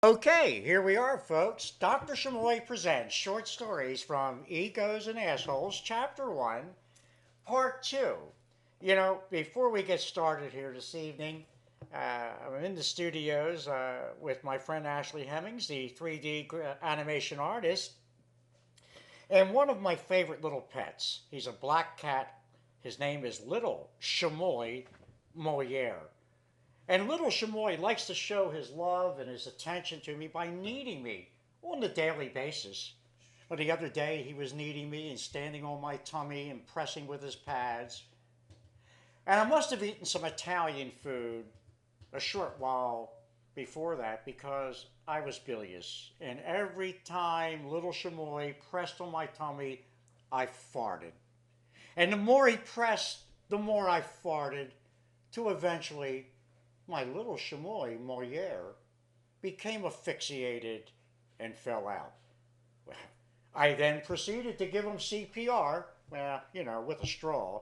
Okay, here we are, folks. Dr. Shamoy presents short stories from Egos and Assholes, Chapter 1, Part 2. Before we get started here this evening, I'm in the studios with my friend Ashley Hemmings, the 3D animation artist, and one of my favorite little pets. He's a black cat. His name is Little Chamoy Moliere. And little Chamoy likes to show his love and his attention to me by kneading me on a daily basis. But the other day he was kneading me and standing on my tummy and pressing with his pads. And I must have eaten some Italian food a short while before that because I was bilious. And every time little Chamoy pressed on my tummy, I farted. And the more he pressed, the more I farted, to eventually my little chamois Moliere became asphyxiated and fell out. I then proceeded to give him CPR, with a straw.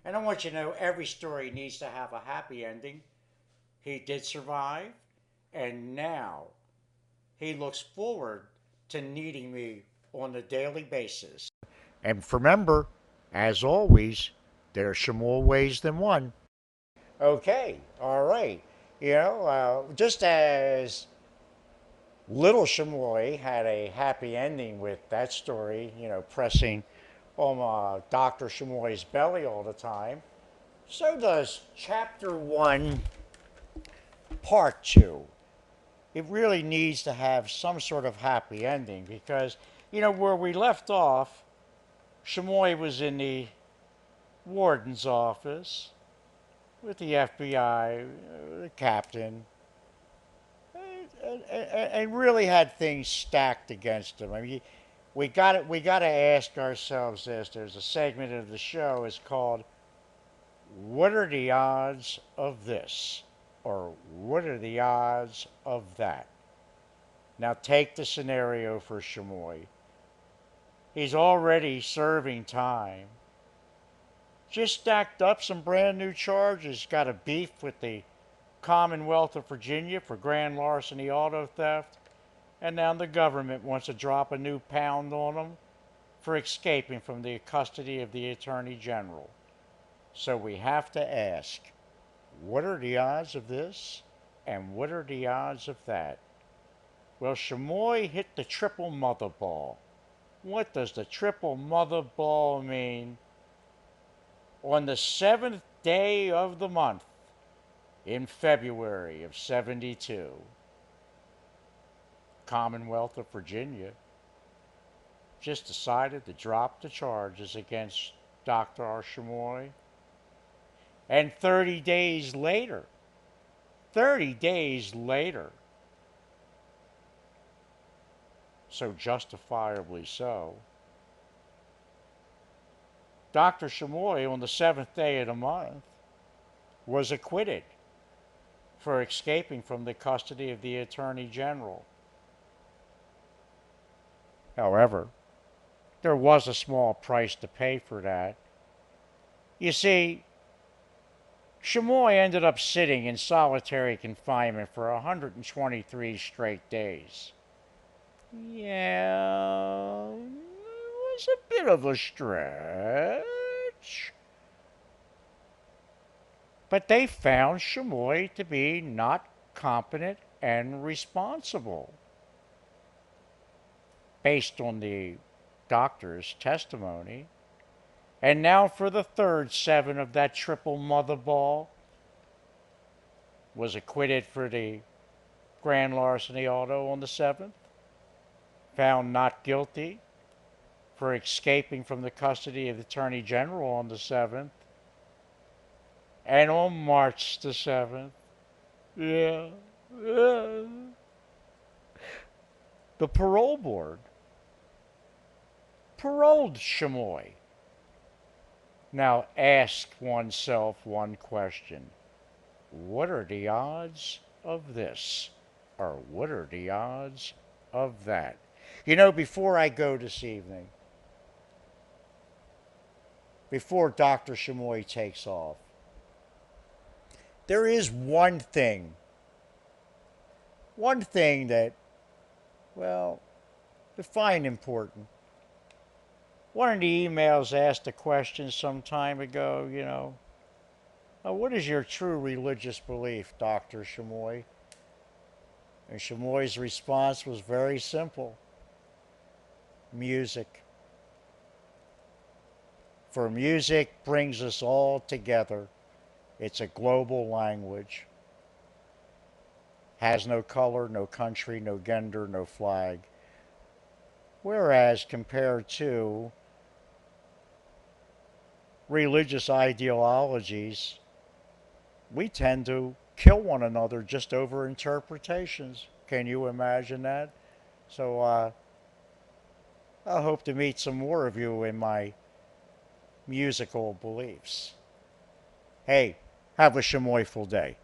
And I want you to know every story needs to have a happy ending. He did survive, and now he looks forward to needing me on a daily basis. And remember, as always, there's more ways than one. Okay, all right. Just as Little Chamoy had a happy ending with that story, pressing on Dr. Chamoy's belly all the time, so does Chapter 1, Part 2. It really needs to have some sort of happy ending because, where we left off, Chamoy was in the warden's office with the FBI, the captain, and really had things stacked against him. I mean, we got to ask ourselves this. There's a segment of the show is called "What are the odds of this?" or "What are the odds of that?" Now take the scenario for Chamoy. He's already serving time. Just stacked up some brand new charges. Got a beef with the Commonwealth of Virginia for grand larceny auto theft, and now the government wants to drop a new pound on him for escaping from the custody of the Attorney General. So we have to ask, what are the odds of this? And what are the odds of that? Well, Chamoy hit the triple mother ball. What does the triple mother ball mean? On the 7th day of the month, in February of 72, Commonwealth of Virginia just decided to drop the charges against Dr. Chamoy. And 30 days later, so justifiably so, Dr. Chamoy on the 7th day of the month was acquitted for escaping from the custody of the Attorney General. However, there was a small price to pay for that. You see, Chamoy ended up sitting in solitary confinement for 123 straight days. Yeah, it was a bit of a stretch. But they found Chamoy to be not competent and responsible based on the doctor's testimony. And now for the third 7 of that triple mother ball, was acquitted for the grand larceny auto on the 7th, found not guilty for escaping from the custody of the Attorney General on the 7th, and on March the 7th, yeah, the parole board paroled Chamoy. Now ask oneself one question. What are the odds of this? Or what are the odds of that? Before I go this evening, before Dr. Chamoy takes off, there is one thing that, well, I find important. One of the emails asked a question some time ago, what is your true religious belief, Dr. Chamoy? And Chamoy's response was very simple: music. For music brings us all together. It's a global language. Has no color, no country, no gender, no flag. Whereas compared to religious ideologies, we tend to kill one another just over interpretations. Can you imagine that? So I hope to meet some more of you in my musical beliefs. Hey, have a chamoyful day.